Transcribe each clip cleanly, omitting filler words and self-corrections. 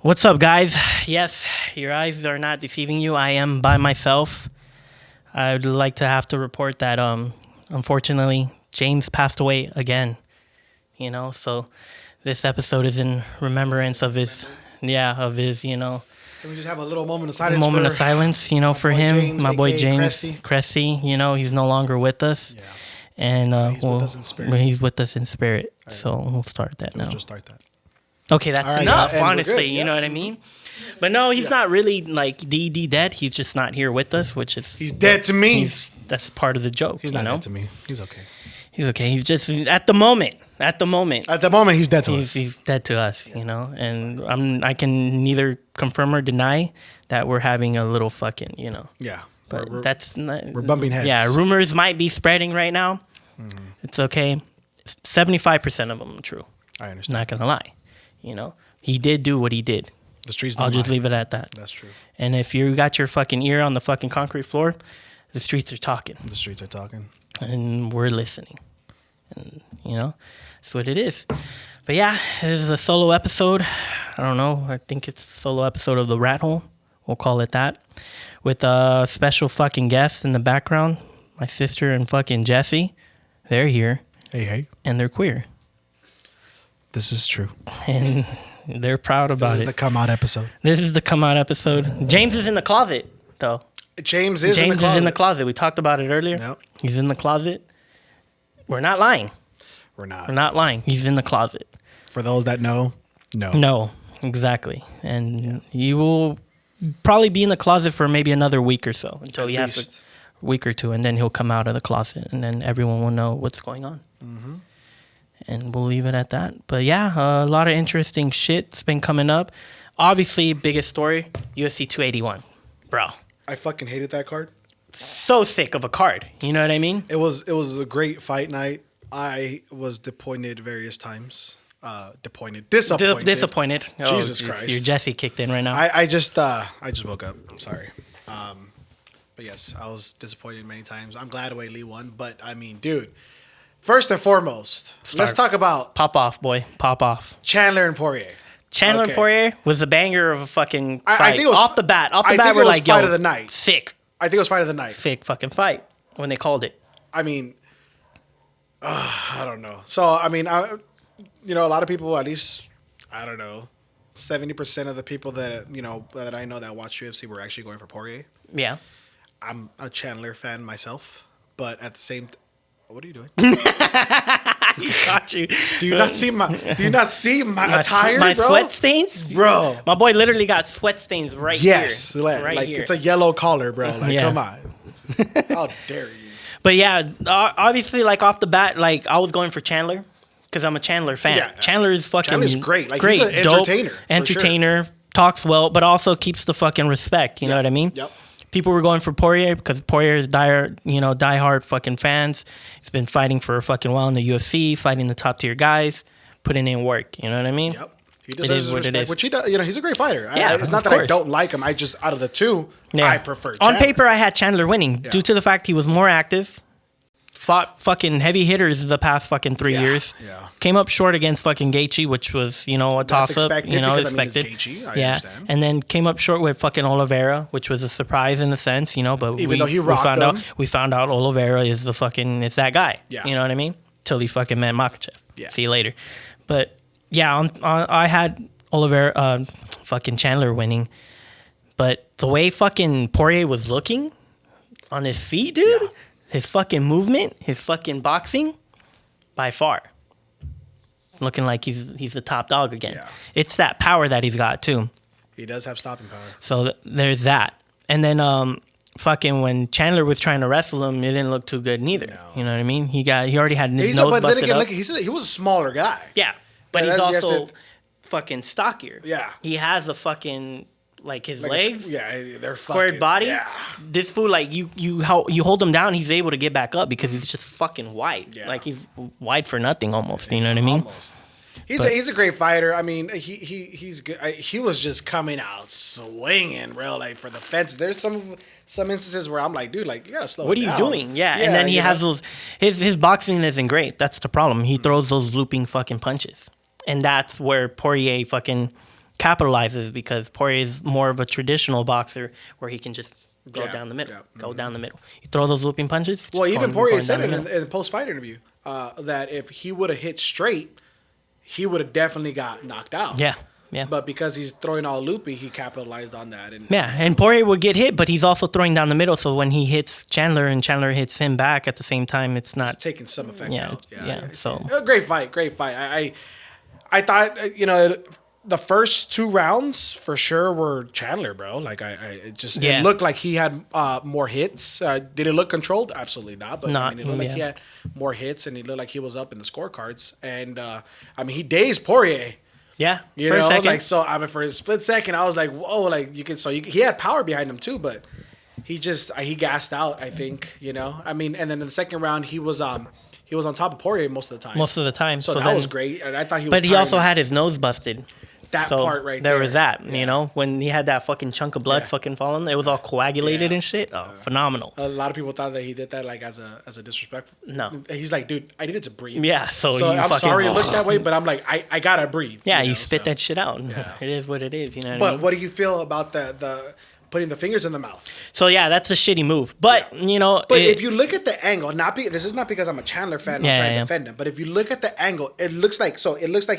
What's up, guys? Yes, your eyes are not deceiving you. I am by myself. I'd like to have to report that, unfortunately, James passed away again. So this episode is in remembrance of his, Can we just have a little moment of silence? For him, James, my boy aka James Cresty. Cresty. He's no longer with us. Yeah. And He's with us in spirit. He's with us in spirit. Right. So we'll start that now. We'll just start that. Okay, that's All right, enough, and we're honestly. good, You yeah. know what I mean? But no, he's not really like D dead. He's just not here with us, which is... He's dead to me. That's part of the joke. He's not dead to me. He's okay. He's okay. He's just... At the moment, At the moment, he's dead to us. he's dead to us, And I can neither confirm or deny that we're having a little fucking, Yeah. But we're, that's not... we're bumping heads. Yeah, rumors might be spreading right now. Mm-hmm. It's okay. 75% of them are true. I understand. Not going to lie. He did do what he did. The streets I'll don't just lie. leave it at that. That's true. And if you got your fucking ear on the fucking concrete floor, the streets are talking. The streets are talking. And we're listening. And, that's what it is. But yeah, this is a solo episode. I don't know. I think it's a solo episode of the Ratthole. We'll call it that. With a special fucking guest in the background. My sister and fucking Jesse. They're here. Hey. And they're queer. This is true. And they're proud about This it. is the come out episode. This is the come out episode. James is in the closet, though. James is in the closet. We talked about it earlier. Yep. He's in the closet. We're not lying. We're not. We're not lying. He's in the closet. For those that know, no. No, exactly. And he will probably be in the closet for maybe another week or so until At he has least. a week or two, and then he'll come out of the closet, and then everyone will know what's going on. Mm-hmm. And we'll leave it at that. But yeah, a lot of interesting shit's been coming up. Obviously, biggest story, UFC 281. Bro. I fucking hated that card. So sick of a card. You know what I mean? It was a great fight night. I was disappointed various times. Disappointed. Jesus Christ. Your Jesse kicked in right now. I just woke up. I'm sorry. But yes, I was disappointed many times. I'm glad Wei Lee won, but I mean, dude, first and foremost, let's talk about Pop off, boy. Pop off. Chandler and Poirier. Chandler and Poirier was a banger of a fucking fight. I think it was off the bat. I think We're it was like, fight yo, of the night. Sick. I think it was fight of the night. Sick fucking fight when they called it. I mean, I don't know. So I mean, a lot of people, at least, I don't know, 70% of the people that that I know that watch UFC were actually going for Poirier. Yeah. I'm a Chandler fan myself, but at the same what are you doing? He caught you. Do you not see my attire, my bro? sweat stains? Bro. My boy literally got sweat stains right Yes, here. like here. it's a yellow collar, bro. Like, Yeah. come on. How dare you? But yeah, obviously, like off the bat, like I was going for Chandler because I'm a Chandler fan. Yeah. Chandler is fucking Chandler's great. Like, great, he's an dope, entertainer, for entertainer, talks well, but also keeps the fucking respect. You know what I mean? Yep. People were going for Poirier because Poirier is diehard fucking fans. He's been fighting for a fucking while in the UFC, fighting the top tier guys, putting in work. You know what I mean? Yep. He deserves is what it respect, is. which he does. He's a great fighter. Yeah, It's not of that I course. don't like him. I just, out of the two, Yeah. I prefer On Chandler. paper, I had Chandler winning due to the fact he was more active, fought fucking heavy hitters the past fucking 3 years. Yeah. Came up short against fucking Gaethje, which was, a toss up. expected because, I mean, it's Gaethje. I understand. And then came up short with fucking Oliveira, which was a surprise in a sense, but Even though he rocked him. we found out Oliveira is it's that guy. Yeah. You know what I mean? Till he fucking met Makhachev. Yeah. See you later. But yeah, I had Oliveira, fucking Chandler winning. But the way fucking Poirier was looking on his feet, dude, Yeah. his fucking movement, his fucking boxing, by far. Looking like he's the top dog again. Yeah. It's that power that he's got too. He does have stopping power. So there's that. And then fucking when Chandler was trying to wrestle him, it didn't look too good neither. No. You know what I mean? He already had his nose But then busted again, up. look, he was a smaller guy. Yeah, but Yeah, he's that's also it. fucking stockier. Yeah. He has a fucking his Like legs, they're squared fucking body. Yeah. This fool, like you hold him down, he's able to get back up because he's just fucking wide. Yeah. Like he's wide for nothing almost. You know what I mean? Almost. He's a great fighter. I mean, he's good. He was just coming out swinging, bro. Like for the fence. There's some instances where I'm like, dude, like you gotta slow. What it are you down. doing? Yeah. And then he has those. His boxing isn't great. That's the problem. He throws those looping fucking punches, and that's where Poirier fucking capitalizes because Poirier is more of a traditional boxer where he can just go Yeah, down the middle, yeah, go down the middle. You throw those looping punches. Well, just even going Poirier down said the it middle. in the post-fight interview that if he would have hit straight, he would have definitely got knocked out. Yeah, yeah. But because he's throwing all loopy, he capitalized on that. And Yeah, and Poirier would get hit, but he's also throwing down the middle. So when he hits Chandler and Chandler hits him back at the same time, it's not. it's taking some effect Yeah, out. yeah, so- A great fight. I thought, you know, the first 2 rounds for sure were Chandler, bro. Like it looked like he had more hits. Did it look controlled? Absolutely not. But I mean, it looked like he had more hits, and it looked like he was up in the scorecards. And I mean, he dazed Poirier. Yeah, You for know, a second. like so. I mean, for a split second, I was like, "Whoa!" Like you could. So he had power behind him too, but he gassed out. I think, you know. I mean, and then in the second round, he was on top of Poirier most of the time. Most of the time. So that then, was great, and I thought he was. But he tiring also him. had his nose busted. That So part right there. there was that, Yeah. you know, when he had that fucking chunk of blood Yeah. fucking falling, it was all coagulated Yeah. and shit. Oh, phenomenal. A lot of people thought that he did that like as a disrespect. No. He's like, dude, I needed to breathe. Yeah, so you I'm fucking- sorry it looked that way, but I'm like, I gotta breathe. Yeah, you know, spit so. that shit out. Yeah. It is what it is, you know what I But mean? what do you feel about the putting the fingers in the mouth? So yeah, that's a shitty move. But, you know, But if you look at the angle, this is not because I'm a Chandler fan. Yeah, I'm trying yeah. to defend him. But if you look at the angle, it looks like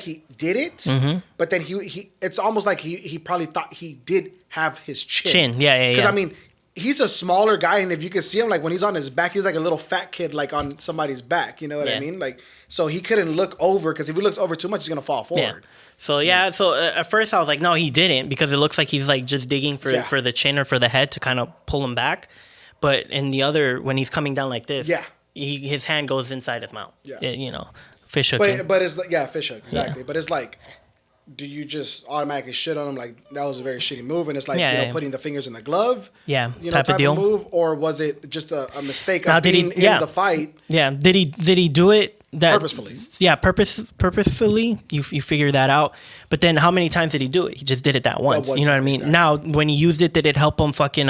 he did it. Mm-hmm. But then he it's almost like he probably thought he did have his Chin, yeah. Because I mean, he's a smaller guy, and if you can see him, like when he's on his back, he's like a little fat kid, like on somebody's back. You know what I Yeah. mean? Like, so he couldn't look over because if he looks over too much, he's gonna fall Yeah. forward. So at first I was like, no, he didn't, because it looks like he's like just digging for Yeah. for the chin or for the head to kind of pull him back. But in the other, when he's coming down like this, Yeah. his hand goes inside his mouth. Yeah. You know, fish hooking. But it's like, yeah, fish hook, exactly. But it's like, do you just automatically shit on him like that was a very shitty move, and it's like Yeah. putting the fingers in the glove, Yeah, you know, type of deal. move, or was it just a mistake Now, of did he- being yeah. in the fight? Yeah. Did he do it Purposefully? Yeah, purposefully. You figure that out. But then how many times did he do it? He just did it that once. one You know what I time, mean? exactly. Now, when he used it, did it help him fucking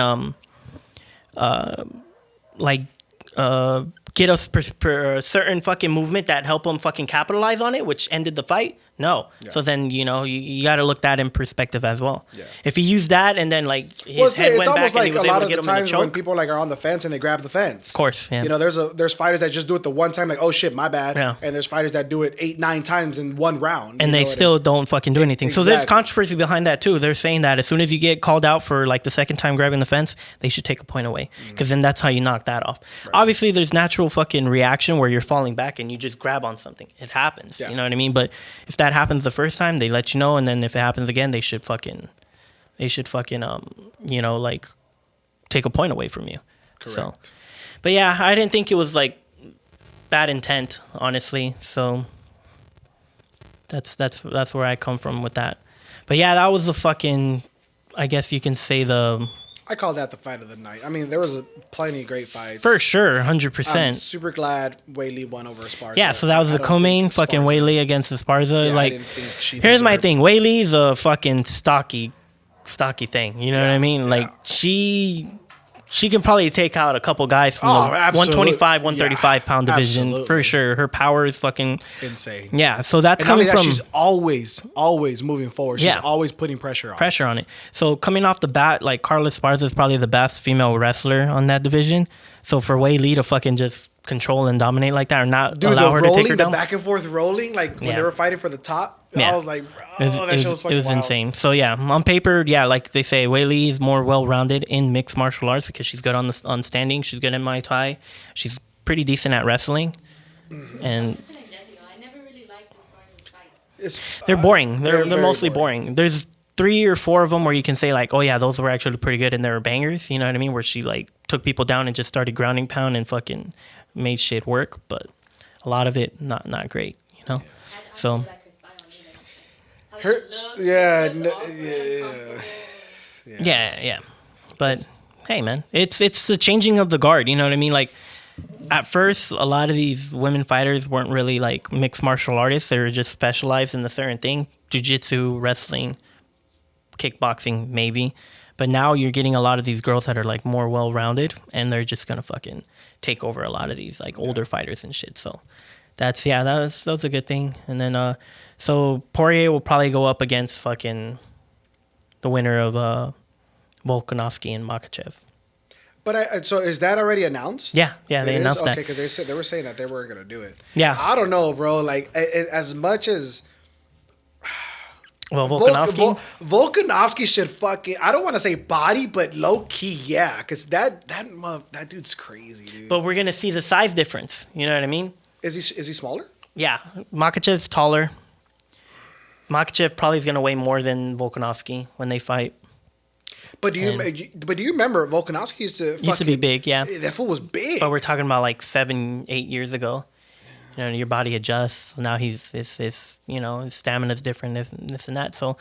get a certain fucking movement that helped him fucking capitalize on it, which ended the fight? No. Yeah. So then, you got to look that in perspective as well. Yeah. If he used that and then like his Well, head it's went back almost and like he was a lot able to of get the him in the times when choke. people like are on the fence and they grab the fence. Of course, yeah. You know, there's fighters that just do it the one time, like, oh shit, my bad. Yeah. And there's fighters that do it 8-9 times in one round. And you they know what I still mean? don't fucking do anything. So there's Exactly. controversy behind that too. They're saying that as soon as you get called out for like the second time grabbing the fence, they should take a point away, because then that's how you knock that off. Obviously, there's natural fucking reaction where you're falling back and you just grab on something. It happens. Yeah. You know what I mean? But if that happens the first time, they let you know, and then if it happens again, they should fucking like take a point away from you. Correct. So, but yeah, I didn't think it was like bad intent, honestly. So that's where I come from with that. But yeah, that was the fucking, I guess you can say I call that the fight of the night. I mean, there was plenty of great fights. for sure, I'm 100%. super glad Weili won over Esparza. Yeah, so that was I the don't co-main, think fucking Esparza- Weili against Esparza. Yeah, I like, didn't think she here's my deserved- thing. Weili's a fucking stocky thing. You know what I mean? Like, she can probably take out a couple guys from the absolutely. 125, 135 pound division Absolutely. for sure. Her power is fucking insane. yeah. So that's And not only coming that, from she's always moving forward. She's Yeah. always putting pressure on. pressure on it. So coming off the bat, like Carla Esparza is probably the best female wrestler on that division. So for Weili to fucking just control and dominate like that, or not Dude, allow the her to take her rolling, the down, back and forth rolling, like when Yeah. they were fighting for the top, Yeah. I was like, bro, that shit was fucking it was wild. insane. So yeah, on paper, yeah, like they say, Weili is more well-rounded in mixed martial arts because she's good on standing, she's good in Muay Thai, she's pretty decent at wrestling, and I never really liked this Sparza's fight. It's, they're boring. They're very mostly boring. There's 3 or 4 of them where you can say like, oh yeah, those were actually pretty good and they were bangers. You know what I mean? Where she like took people down and just started grounding pound and fucking made shit work. But a lot of it not great. You know. I So- don't like her style either. How Her, she looks, yeah, she looks n- awkward, yeah. uncomfortable. Yeah. But hey, man, it's the changing of the guard. You know what I mean? Like at first, a lot of these women fighters weren't really like mixed martial artists. They were just specialized in a certain thing: jiu-jitsu, wrestling, kickboxing, maybe. But now you're getting a lot of these girls that are like more well-rounded, and they're just gonna fucking take over a lot of these like older fighters and shit. So that was a good thing. And then so Poirier will probably go up against fucking the winner of Volkanovski and Makhachev. But so is that already announced? Yeah, they It is? announced that. Okay, because they were saying that they weren't gonna do it. Yeah. I don't know, bro. Like as much as Well, Volkanovski. Volkanovski should fucking, I don't want to say body, but low key, yeah, because that dude's crazy, dude. But we're gonna see the size difference. You know what I mean? Is he smaller? Yeah, Makhachev's taller. Makhachev probably is gonna weigh more than Volkanovski when they fight. But do you remember Volkanovski used to be big, yeah. That fool was big. But we're talking about like 7-8 years ago. You know, your body adjusts. Now his stamina's different, this and that. So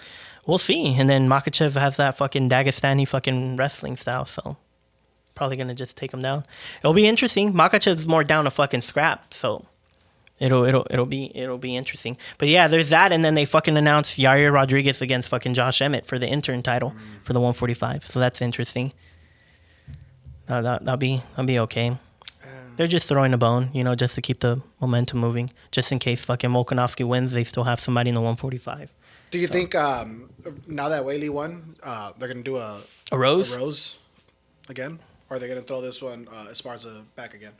we'll see. And then Makhachev has that fucking Dagestani fucking wrestling style. So probably gonna just take him down. It'll be interesting. Makhachev's more down to fucking scrap. So it'll be interesting. But yeah, there's that. And then they fucking announced Yair Rodriguez against fucking Josh Emmett for the intern title for the 145. So that's interesting. That'll be okay. They're just throwing a bone, just to keep the momentum moving. Just in case fucking Volkanovski wins, they still have somebody in the 145. Do you think now that Weili won, they're gonna do a Rose? A Rose again, or are they gonna throw this one Esparza back again?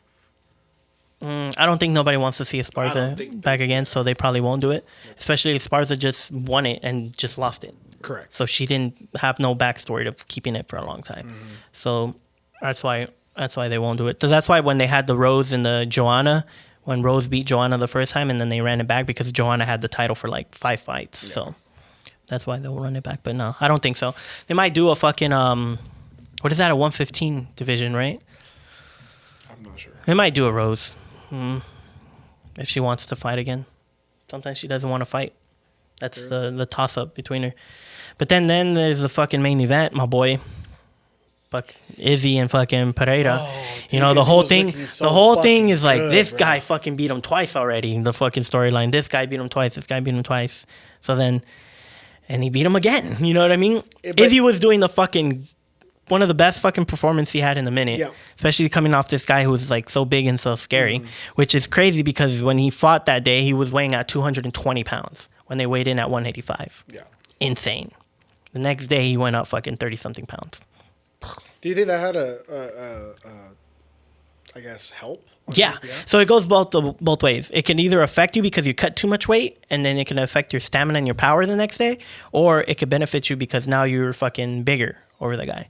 I don't think nobody wants to see I don't Esparza think- back again, so they probably won't do it. Especially Esparza just won it and just lost it. Correct. So she didn't have no backstory to keeping it for a long time. So that's why they won't do it. So that's why when they had the Rose and the Joanna, when Rose beat Joanna the first time and then they ran it back because Joanna had the title for like 5 fights. Yeah. So that's why they'll run it back. But no, I don't think so. They might do a fucking, what is that, a 115 division, right? I'm not sure. They might do a Rose. If she wants to fight again. Sometimes she doesn't want to fight. That's the toss-up between her. But then there's the fucking main event, my boy. Fuck Izzy and fucking Pereira. Dude, the Izzy whole was thing. looking so The whole thing fucking is like good, this bro. guy fucking beat him twice already. The fucking storyline. This guy beat him twice. This guy beat him twice. So then, and he beat him again. You know what I mean? But- Izzy was doing the fucking one of the best fucking performance he had in a minute. Yeah. Especially coming off this guy who was like so big and so scary, which is crazy because when he fought that day, he was weighing at 220 pounds when they weighed in at 185. Yeah. Insane. The next day he went up fucking 30 something pounds. Do you think that had I guess help? Yeah. So it goes both ways. It can either affect you because you cut too much weight and then it can affect your stamina and your power the next day, or it could benefit you because now you're fucking bigger over the guy.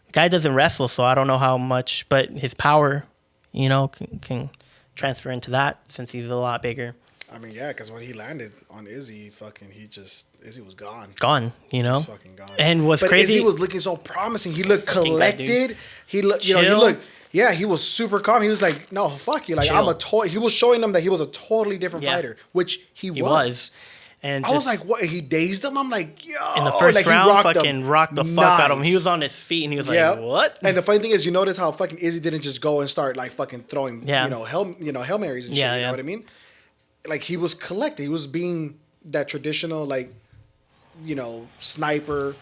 The guy doesn't wrestle, so I don't know how much, but his power, can transfer into that since he's a lot bigger. I mean, yeah, because when he landed on Izzy, Izzy was gone. Gone, He was fucking gone. And what's but crazy, Izzy was looking so promising. He looked Fucking guy, collected. dude. He looked, he Chill. looked. Yeah, he was super calm. He was like, "No, fuck you." Like Chill. He was showing them that he was a totally different Yeah. fighter, which he he was. was. And I was like, "What?" He dazed him. I'm like, "Yo!" in the first like, he round, rocked fucking him. rocked the fuck out of him. Nice. He was on his feet and he was Yeah. like, "What?" And the funny thing is, you notice how fucking Izzy didn't just go and start like fucking throwing, Yeah. Hail Marys and shit. Yeah, You know yeah. what I mean? Like he was collected. He was being that traditional, like, sniper.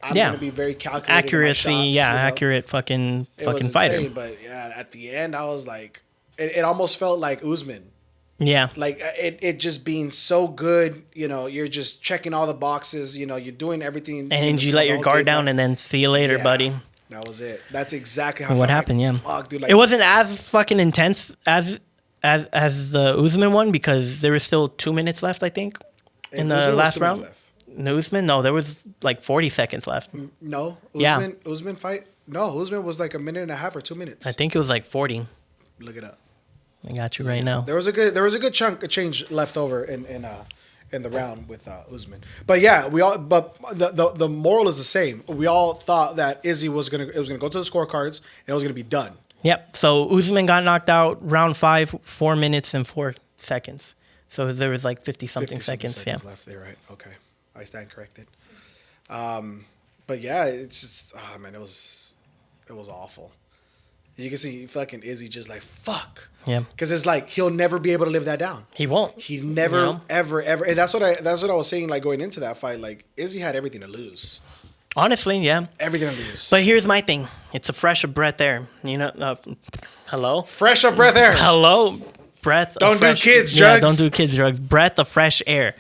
I'm Yeah. gonna be very calculated. in my Accuracy, shots, accurate fucking It was fighter. insane, but yeah, at the end, I was like, it almost felt like Usman. Yeah. Like it just being so good, you're just checking all the boxes, you're doing everything. And you let your guard down and then see you later, Yeah. buddy. That was it. That's exactly how. What I felt. happened, yeah. Fuck, dude, like, It wasn't as fucking intense as the Usman one because there was still 2 minutes left, I think, in and the Usman was last 2 minutes round. left. No, Usman? No, there was like 40 seconds left. No, Yeah. Usman fight. No, Usman was like a minute and a half or 2 minutes. I think it was like 40. Look it up. I got you right now. There was a good chunk of change left over in the round with Usman. But yeah, the moral is the same. We all thought that Izzy was gonna go to the scorecards and it was gonna be done. Yep. So Usman got knocked out round 5, 4 minutes and 4 seconds. So there was like 50 something 50 seconds. Yeah. left there, right? Okay, I stand corrected. But yeah, it's just man, it was awful. You can see fucking Izzy just like fuck. Yeah. Because it's like he'll never be able to live that down. He won't. He's never, You know? ever, and that's what I was saying. Like going into that fight, like Izzy had everything to lose, Honestly, yeah. everything to lose. But here's my thing. It's a fresh breath air. Hello? Fresh of breath air. Hello? Breath. Don't do kids Yeah, drugs. don't do kids drugs. Breath of fresh air.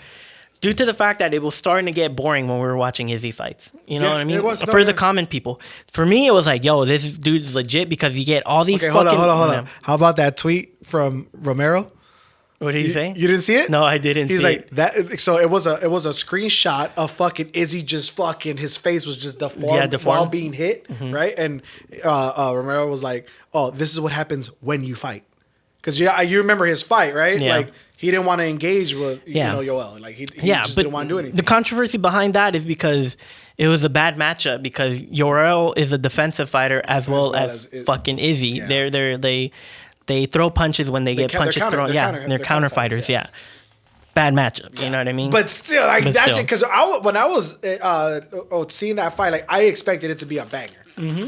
due to the fact that it was starting to get boring when we were watching Izzy fights. You know Yeah, what I mean? it was. No, For the yeah. common people. For me, it was like, yo, this dude's legit because you get all these Okay, fucking... hold on. Yeah. How about that tweet from Romero? What did he say? You didn't see it? No, I didn't He's see like it. that. So it was a screenshot of fucking Izzy just fucking his face was just deformed, while being hit, right? And Romero was like, "Oh, this is what happens when you fight." Because you remember his fight, right? Yeah. Like he didn't want to engage with Yoel. Like he just didn't want to do anything. The controversy behind that is because it was a bad matchup because Yoel is a defensive fighter as well as fucking Izzy. Yeah. They throw punches when they get they're punches counter- thrown. they're Yeah, counter- they're they're counter counter fighters. fighters, Yeah. Bad matchup. You know what I mean? But still, like But that still. shit. Because when I was seeing that fight, like I expected it to be a banger.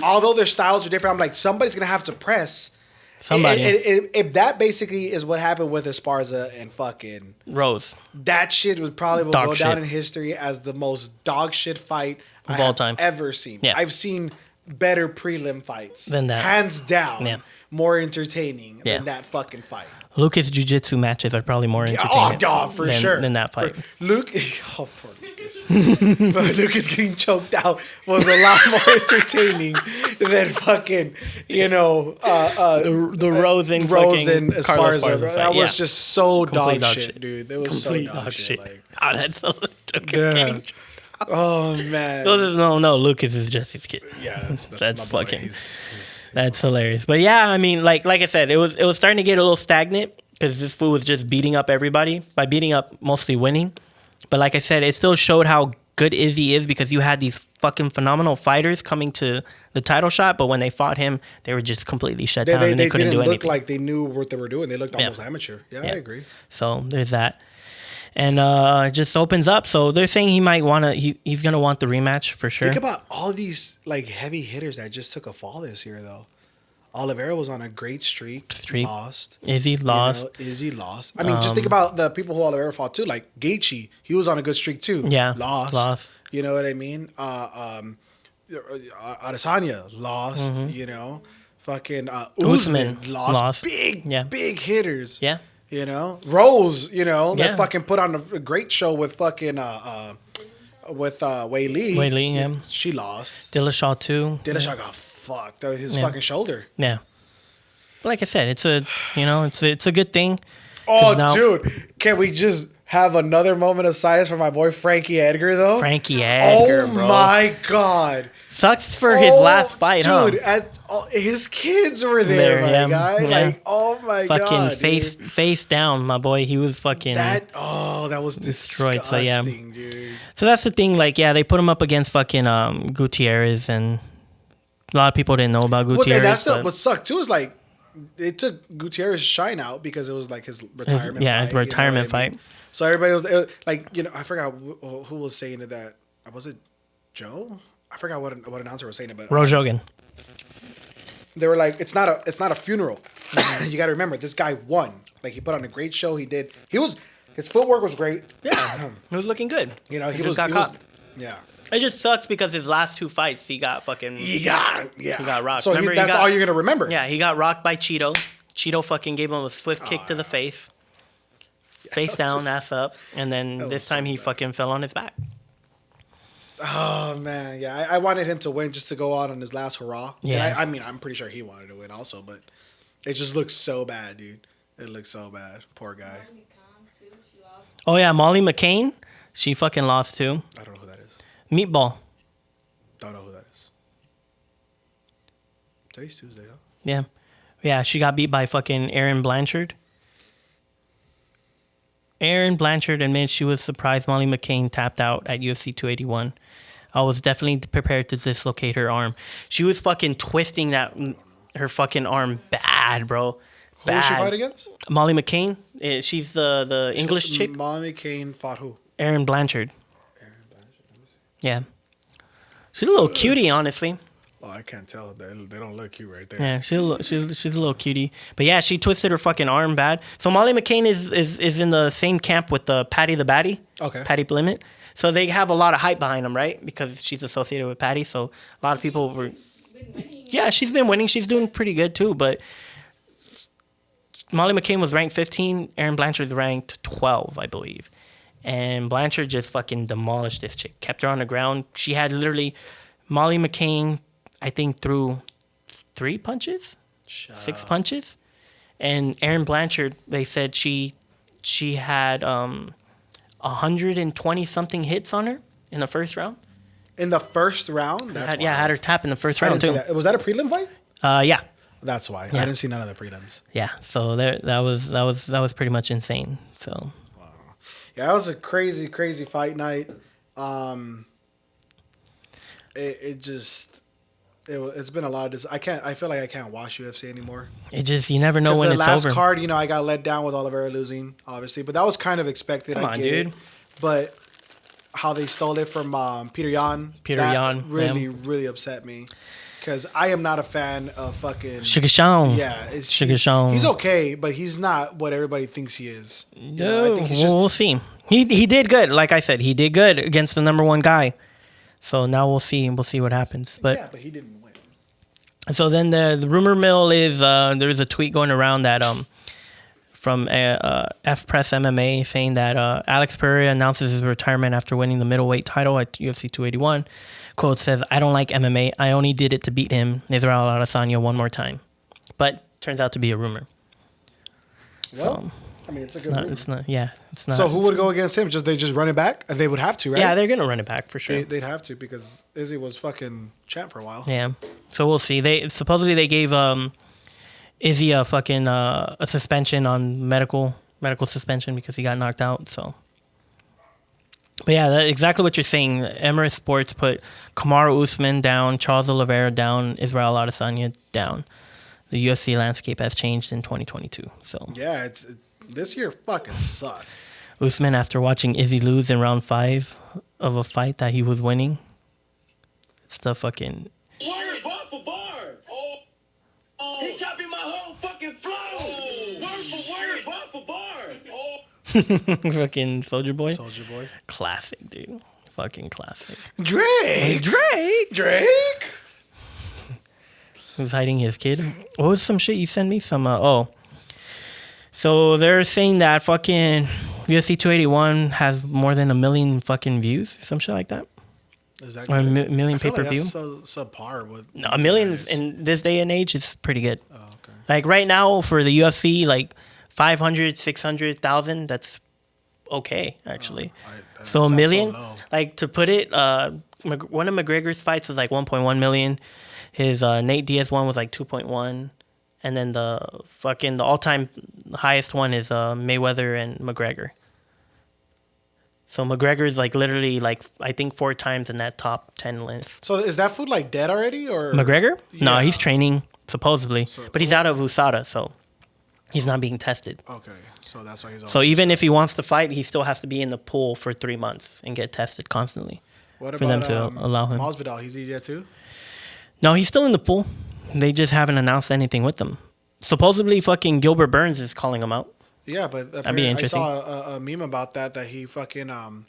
Although their styles are different, I'm like somebody's gonna have to press. Somebody. If that basically is what happened with Esparza and fucking Rose. that shit would probably will Dog go down shit. in history as the most dog shit fight Of I all have time. ever seen. Yeah. I've seen better prelim fights Than that. hands down. Yeah. More entertaining Yeah. than that fucking fight. Lucas jiu-jitsu matches are probably more Oh, entertaining dog, for sure. than that fight. Luke, oh, poor Lucas. But Lucas getting choked out was a lot more entertaining than fucking, the Rose and Rose fucking and Carlos Esparza. Esparza Bro. fight. That was Yeah. just so Complete dog shit, dude. It was Complete so dog shit. Like, Oh, that's so yeah. Oh man. no. Lucas is just his kid. Yeah, that's That's my boy. fucking- He's That's hilarious. But yeah, I mean, like I said, it was starting to get a little stagnant because this fool was just beating up everybody. By beating up, mostly winning. But like I said, it still showed how good Izzy is because you had these fucking phenomenal fighters coming to the title shot, but when they fought him, they were just completely shut down and they couldn't didn't do look anything. like they knew what they were doing. They looked almost amateur. Yeah, I agree. So there's that. And it just opens up. So they're saying he might want to, he's going to want the rematch for sure. Think about all these like heavy hitters that just took a fall this year, though. Oliveira was on a great streak. Lost. Izzy lost. Izzy lost. I mean, just think about the people who Oliveira fought too. Like Gaethje, he was on a good streak too. Yeah, lost. You know what I mean? Adesanya lost. You know, fucking Usman lost. Big hitters. Yeah. You know, Rose. You know, Yeah. that fucking put on a great show with fucking Wei Li. Wei Li, yeah. She lost. Dillashaw too. Dillashaw got fucked. That was his fucking shoulder. Yeah. But like I said, it's a good thing. Oh, now- dude. Can we just have another moment of silence for my boy Frankie Edgar, though? Frankie Edgar, oh, bro. my God. Sucks for his last fight, dude, huh? His kids were there, my guy. Yeah. Like, oh, my God. Fucking face down, my boy. He was fucking... That was destroyed, disgusting, so, dude. So that's the thing. Like, yeah, they put him up against fucking Gutierrez, and a lot of people didn't know about Gutierrez. Well, and that's but- what sucked, too, is like, it took Gutierrez's shine out because it was like his retirement fight. his retirement I mean? fight. So everybody was, it was like, you know, I forgot who was saying it that, was it Joe? I forgot what announcer was saying it, but Rojogan. they were like, it's not a funeral. You got to remember, this guy won. Like, he put on a great show. His footwork was great. Yeah, he was looking good. You know, he just was got caught. Yeah. It just sucks because his last two fights, he got fucking... He got rocked. So Remember, that's all you're going to remember. Yeah, he got rocked by Cheeto. Cheeto fucking gave him a swift kick to the face. Face down, just- ass up. And then this time he fucking fell on his back. Oh, man. Yeah, I wanted him to win just to go out on his last hurrah. Yeah. And I mean, I'm pretty sure he wanted to win also, but it just looks so bad, dude. It looks so bad. Poor guy. Oh, yeah, Molly McCain. She fucking lost too. I don't know who that is. Meatball. Don't know who that is. Today's Tuesday, huh? Yeah. Yeah, she got beat by fucking Erin Blanchard. Erin Blanchard admits she was surprised Molly McCain tapped out at UFC 281. I was definitely prepared to dislocate her arm. She was fucking twisting her fucking arm bad, bro. Who did she fight against? Molly McCain. She's the English chick. Molly McCain fought who? Erin Blanchard. Yeah. She's a little cutie, honestly. Oh, I can't tell. They don't look cute right there. Yeah, she's a little cutie. But yeah, she twisted her fucking arm bad. So Molly McCain is in the same camp with the Patty the Batty. Okay. Patty Blimmett. So they have a lot of hype behind them, right? Because she's associated with Patty. So a lot of people were... Yeah, she's been winning. She's doing pretty good too. But Molly McCain was ranked 15. Erin Blanchard's ranked 12, I believe. And Blanchard just fucking demolished this chick. Kept her on the ground. She had literally Molly McCain, I think, threw 3 punches, 6 punches. And Erin Blanchard, they said she had 120 something hits on her in the first round. In the first round? That's I had her tap in the first round didn't too. see that. Was that a prelim fight? Yeah. That's why. Yeah. I didn't see none of the prelims. Yeah. So that was pretty much insane. So Yeah, that was a crazy, crazy fight night. It's been a lot of this. I feel like I can't watch UFC anymore. it just, you never know when The it's last over. card, I got let down with Oliveira losing, obviously, but that was kind of expected. Come I on, get dude. it. But how they stole it from Peter Yan. Peter that Yan, really, really upset me. Because I am not a fan of fucking Sugar Sean. Yeah, Sugar Sean. He's okay, but he's not what everybody thinks he is. No, I think he's we'll see. He did good. Like I said, he did good against the number 1 guy. So now we'll see. We'll see what happens. But yeah, but he didn't win. so then the rumor mill is there's a tweet going around that from F Press MMA saying that Alex Pereira announces his retirement after winning the middleweight title at UFC 281. Quote says, "I don't like MMA. I only did it to beat him, Israel Adesanya, one more time." But turns out to be a rumor. Well, I mean, it's a good rumor. It's not. Yeah, it's not. So who would go against him? They just run it back? They would have to, right? Yeah, they're gonna run it back for sure. They'd have to because Izzy was fucking champ for a while. Yeah. So we'll see. They supposedly gave Izzy a fucking a suspension on medical suspension because he got knocked out. So. But yeah, exactly what you're saying. Emirates Sports put Kamaru Usman down, Charles Oliveira down, Israel Adesanya down. The UFC landscape has changed in 2022. So yeah, this year fucking sucked. Usman, after watching Izzy lose in round 5 of a fight that he was winning, it's the fucking Word, bar for bar. Oh. He copied my whole fucking flow. Word for word, bar for bar. Oh. fucking Soldier Boy. Soldier Boy. Classic, dude. Fucking classic. Drake. Who's hiding his kid? What was some shit you sent me? So they're saying that fucking UFC 281 has more than 1 million fucking views, some shit like that. Is that Or a good? million I feel pay-per-view. Like that's subpar with No, 1 million in this day and age is pretty good. Oh, okay. Like right now for the UFC, like 500, 600,000, that's okay actually. That So 1 sounds million, so low. like to put it, one of McGregor's fights was like 1.1 million. His Nate Diaz one was like 2.1, and then the all-time highest one is Mayweather and McGregor. So McGregor's like literally like I think 4 times in that top 10 list. So is that food like dead already, or McGregor? No, Yeah. he's training supposedly, So- but he's out of USADA, so he's not being tested. Okay, so that's why he's. So even if he wants to fight, he still has to be in the pool for 3 months and get tested constantly what for them to allow him. Masvidal, he's eating that too. No, he's still in the pool. They just haven't announced anything with him. Supposedly, fucking Gilbert Burns is calling him out. Yeah, but be apparently I interesting. saw a meme about that he fucking for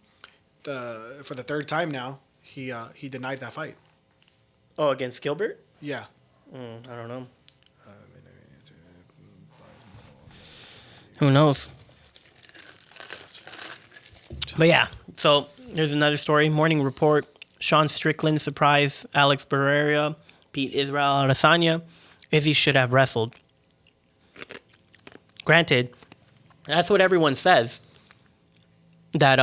the 3rd time now he denied that fight. Oh, against Gilbert? Yeah. I don't know. Who knows? But yeah, so there's another story. Morning Report. Sean Strickland surprised Alex Pereira, beat Israel Adesanya. Izzy should have wrestled. Granted, that's what everyone says. That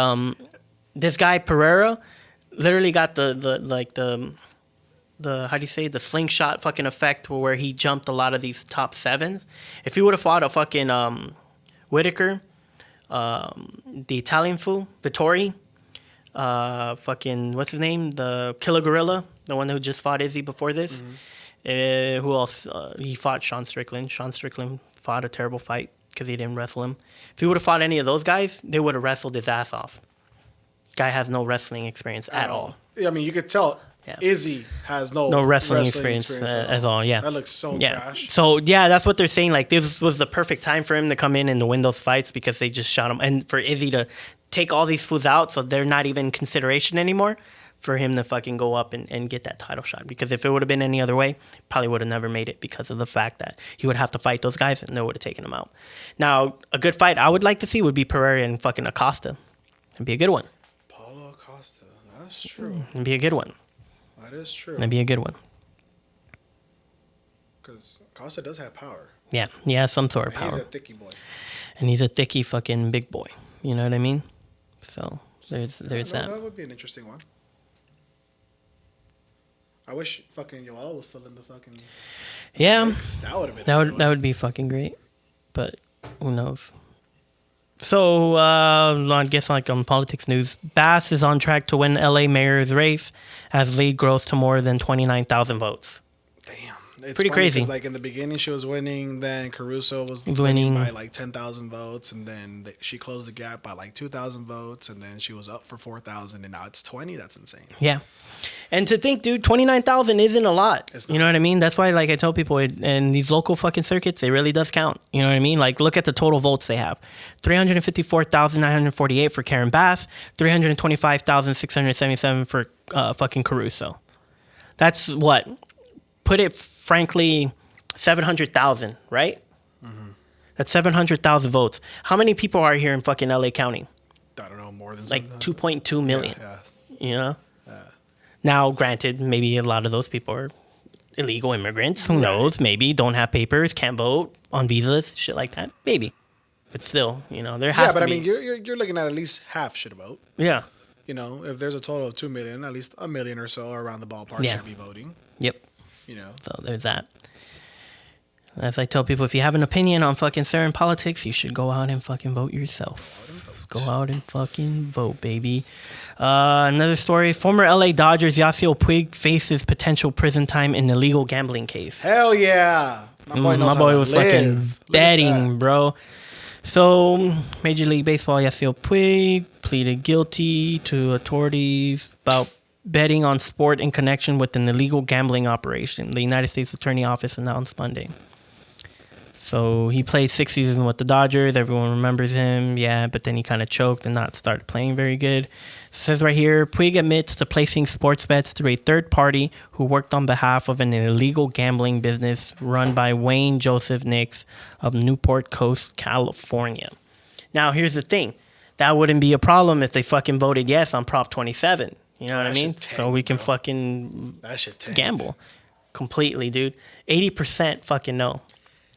this guy Pereira literally got the how do you say, the slingshot fucking effect where he jumped a lot of these top 7s. If he would have fought a fucking Whitaker, the Italian fool, Vittori, fucking what's his name, the Killer Gorilla, the one who just fought Izzy before this. Who else? He fought Sean Strickland. Sean Strickland fought a terrible fight because he didn't wrestle him. If he would have fought any of those guys, they would have wrestled his ass off. Guy has no wrestling experience at all. Yeah, I mean, you could tell Yeah. Izzy has no wrestling experience at all. Yeah, that looks so yeah. trash. So yeah, that's what they're saying. Like this was the perfect time for him to come in and to win those fights because they just shot him, and for Izzy to take all these fools out, so they're not even in consideration anymore. For him to fucking go up and get that title shot. Because if it would have been any other way, probably would have never made it because of the fact that he would have to fight those guys and they would have taken him out. Now, a good fight I would like to see would be Pereira and fucking Acosta. It'd be a good one. Paulo Costa. That's true. It'd be a good one. That is true. That'd be a good one. Because Costa does have power. Yeah, he has some sort of And power. he's a thicky boy. And he's a thicky fucking big boy. You know what I mean? So there's that. That would be an interesting one. I wish fucking Yoel was still in the fucking. Yeah, mix. That would have been. that would be fucking great. But who knows? So I guess like on politics news, Bass is on track to win LA mayor's race as lead grows to more than 29,000 votes. Damn. It's Pretty funny crazy. 'cause, like in the beginning, she was winning. Then Caruso was Winning. winning by like 10,000 votes, and then she closed the gap by like 2,000 votes, and then she was up for 4,000, and now it's 20. That's insane. Yeah. And to think, dude, 29,000 isn't a lot. It's You know what I mean? That's why, like, I tell people, in these local fucking circuits, it really does count. You know what I mean? Like, look at the total votes they have. 354,948 for Karen Bass, 325,677 for fucking Caruso. That's what? Put it frankly, 700,000, right? Mm-hmm. That's 700,000 votes. How many people are here in fucking LA County? I don't know, more than Like something. 2.2 million. Yeah. You know? Now, granted, maybe a lot of those people are illegal immigrants. Who knows? Maybe don't have papers, can't vote on visas, shit like that. Maybe. But still, you know, there has to Yeah, but be. I mean, you're looking at least half should vote. Yeah. You know, if there's a total of 2 million, at least 1 million or so around the ballpark Yeah. should be voting. Yep. You know, So there's that. As I tell people, if you have an opinion on fucking certain politics, you should go out and fucking vote yourself. Go out and fucking vote, baby. Another story. Former LA Dodgers Yasil Puig faces potential prison time in illegal gambling case. hell yeah, my boy, knows My how boy to was live. fucking Look at betting, that. bro. So, Major League Baseball Yasil Puig pleaded guilty to authorities about betting on sport in connection with an illegal gambling operation, the United States Attorney Office announced Monday. So he played 6 seasons with the Dodgers. Everyone remembers him. Yeah, but then he kind of choked and not started playing very good. It says right here, Puig admits to placing sports bets through a third party who worked on behalf of an illegal gambling business run by Wayne Joseph Nix of Newport Coast, California. Now, here's the thing. That wouldn't be a problem if they fucking voted yes on Prop 27. You know what I That mean? shit So we tanked, can bro. fucking That shit tanked. gamble completely, dude. 80% fucking no.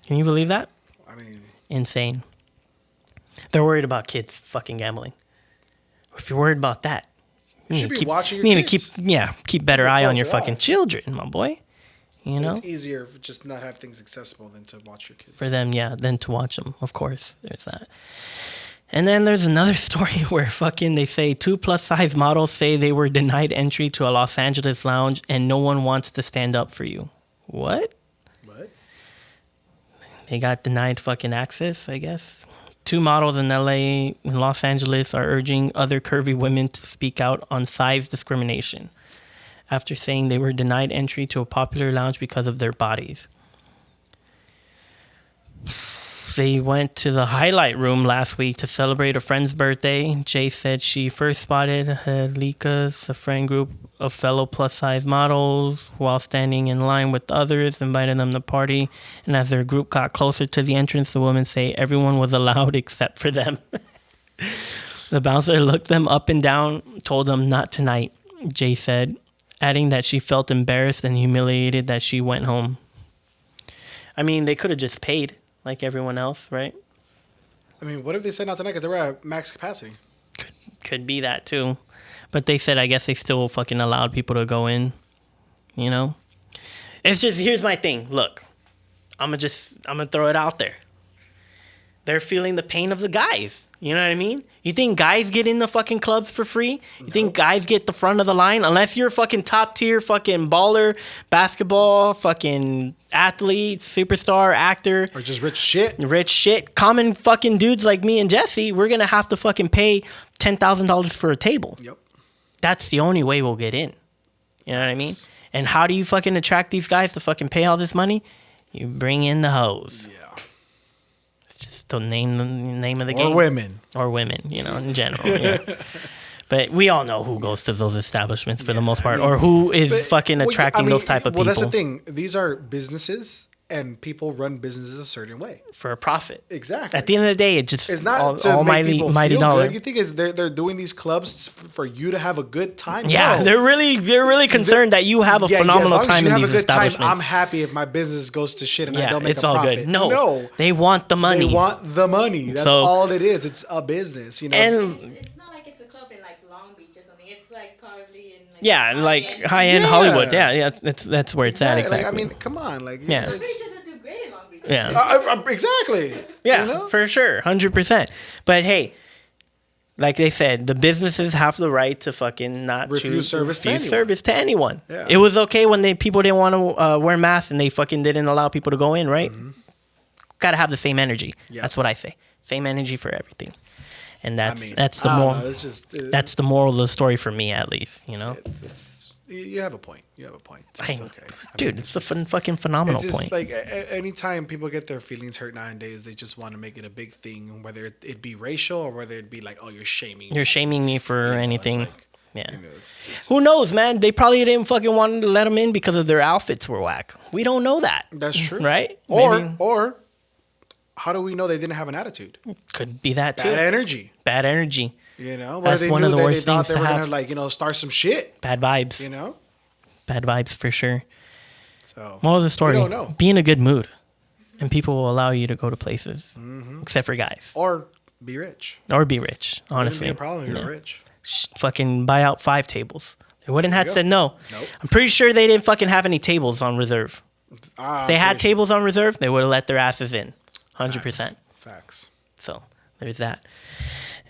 Can you believe that? I mean, Insane. They're worried about kids fucking gambling. If you're worried about that, you should be watching your need kids. to keep better Keep a eye on your closer fucking eye. children, my boy. You know, it's easier if just not have things accessible than to watch your kids. for them, yeah, than to watch them. Of course, there's that. And then there's another story where fucking they say 2 plus size models say they were denied entry to a Los Angeles lounge and no one wants to stand up for you. What? What? They got denied fucking access, I guess. 2 models in LA and Los Angeles are urging other curvy women to speak out on size discrimination after saying they were denied entry to a popular lounge because of their bodies. They went to the highlight room last week to celebrate a friend's birthday. Jay said she first spotted Helikas, a friend group of fellow plus-size models, while standing in line with others, invited them to party. And as their group got closer to the entrance, the women say everyone was allowed except for them. The bouncer looked them up and down, told them not tonight, Jay said, adding that she felt embarrassed and humiliated that she went home. I mean, they could have just paid like everyone else, right? I mean, what if they said not tonight because they were at max capacity? Could be that too. But they said I guess they still fucking allowed people to go in, you know? It's just, here's my thing. Look, I'm gonna throw it out there. They're feeling the pain of the guys. You know what I mean? You think guys get in the fucking clubs for free? You think guys get the front of the line? Unless you're a fucking top tier fucking baller, basketball, fucking athlete, superstar, actor, Or just rich shit? rich shit, common fucking dudes like me and Jesse, we're gonna have to fucking pay $10,000 for a table. Yep. That's the only way we'll get in. You know what I mean? And how do you fucking attract these guys to fucking pay all this money? You bring in the hoes. Yeah. It's just the name of the game. Or women. You know, in general. Yeah. But we all know who goes to those establishments for the most part, or who is fucking attracting those type of people. Well, that's the thing. These are businesses, and people run businesses a certain way. For a profit. Exactly. At the end of the day, it just It's not to make almighty people mighty feel dollar. good. You think they're doing these clubs for you to have a good time? Yeah, No. they're really concerned that you have a phenomenal as long as time you in have these a good time, establishments. I'm happy if my business goes to shit and I Yeah, don't make it's a all profit. good. No, they want the money. They want the money. That's So- all it is. It's a business, you know. And It's not like it's a club in like Long Beach or something. It's like probably in like yeah, like high-end. high-end Yeah. Hollywood. Yeah, that's where it's at exactly. Like, I mean, come on, like Yeah. I'm pretty it's, sure they'll do great in Long Beach. yeah. exactly. Yeah, you know? for sure, 100%. But hey, like they said, the businesses have the right to fucking not Refuse service to anyone. service to anyone. Yeah. It was okay when people didn't want to wear masks and they fucking didn't allow people to go in, right? Gotta have the same energy. Yeah. That's what I say. Same energy for everything, and that's I mean, that's the I don't moral. know, it's just That's the moral of the story for me, at least. You know, it's you have a point. You have a point. It's Dang. okay. I Dude, mean, it's a fucking phenomenal It's just point. like anytime people get their feelings hurt nowadays, they just want to make it a big thing, whether it be racial or whether it be like, oh, you're shaming. You're shaming me for You know, it's anything. like, Yeah. you know, it's- Who knows, man? They probably didn't fucking want to let them in because of their outfits were whack. We don't know that. That's true, Right? Or Maybe- how do we know they didn't have an attitude? Could be that too. Bad energy. Bad energy. You know, That's they one knew of the that worst they thought things they to were have. gonna like start some shit. Bad vibes. You know, Bad vibes for sure. so Moral of the story: We don't know. be in a good mood, and people will allow you to go to places, except for guys, or be rich. or be rich. Honestly, Honestly, a problem. You're Yeah. rich. Fucking buy out 5 tables. They wouldn't have you go. said no. Nope. I'm pretty sure they didn't fucking have any tables on reserve. If they had Pretty tables on reserve, they would have let their asses in, 100%. sure. Facts. So there's that.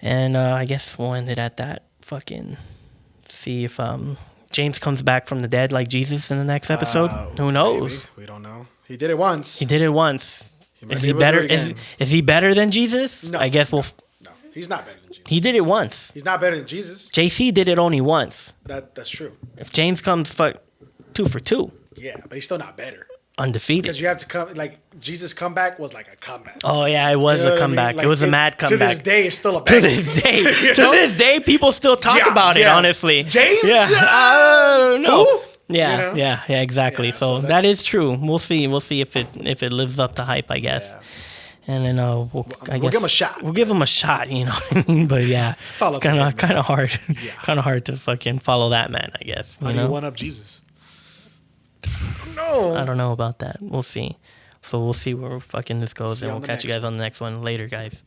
And I guess we'll end it at that. Fucking see if James comes back from the dead like Jesus in the next episode. Who knows? Maybe. We don't know. He did it once. He did it once. might Is be he able to do better? it Is again. is he better than Jesus? No. I guess we'll. No, he's not better than Jesus. He did it once. He's not better than Jesus. JC did it only once. That's true. If James comes 2 for 2, Yeah, but he's still not better undefeated. because you have to come like Jesus' comeback was like a comeback. Oh yeah, it was You know a what I mean? comeback. Like, It was a mad To comeback. this day, it's still a To banger. this day, You to know? this day, people still talk Yeah, about it. yeah. Honestly, James? Yeah, I don't know. Who? Yeah, You know? yeah, exactly. Yeah, so so that that's- is true. We'll see. We'll see if it lives up to hype. I guess. Yeah. And then we'll give him a shot. We'll give him a shot. You know what I mean? But yeah, It's all up to kind him, of man. hard. Yeah. Kind of hard to fucking follow that man. I guess. How You do you know? one up Jesus? No. I don't know about that. We'll see. So we'll see where fucking this goes, See and you we'll on the catch you next guys on the next one later, guys.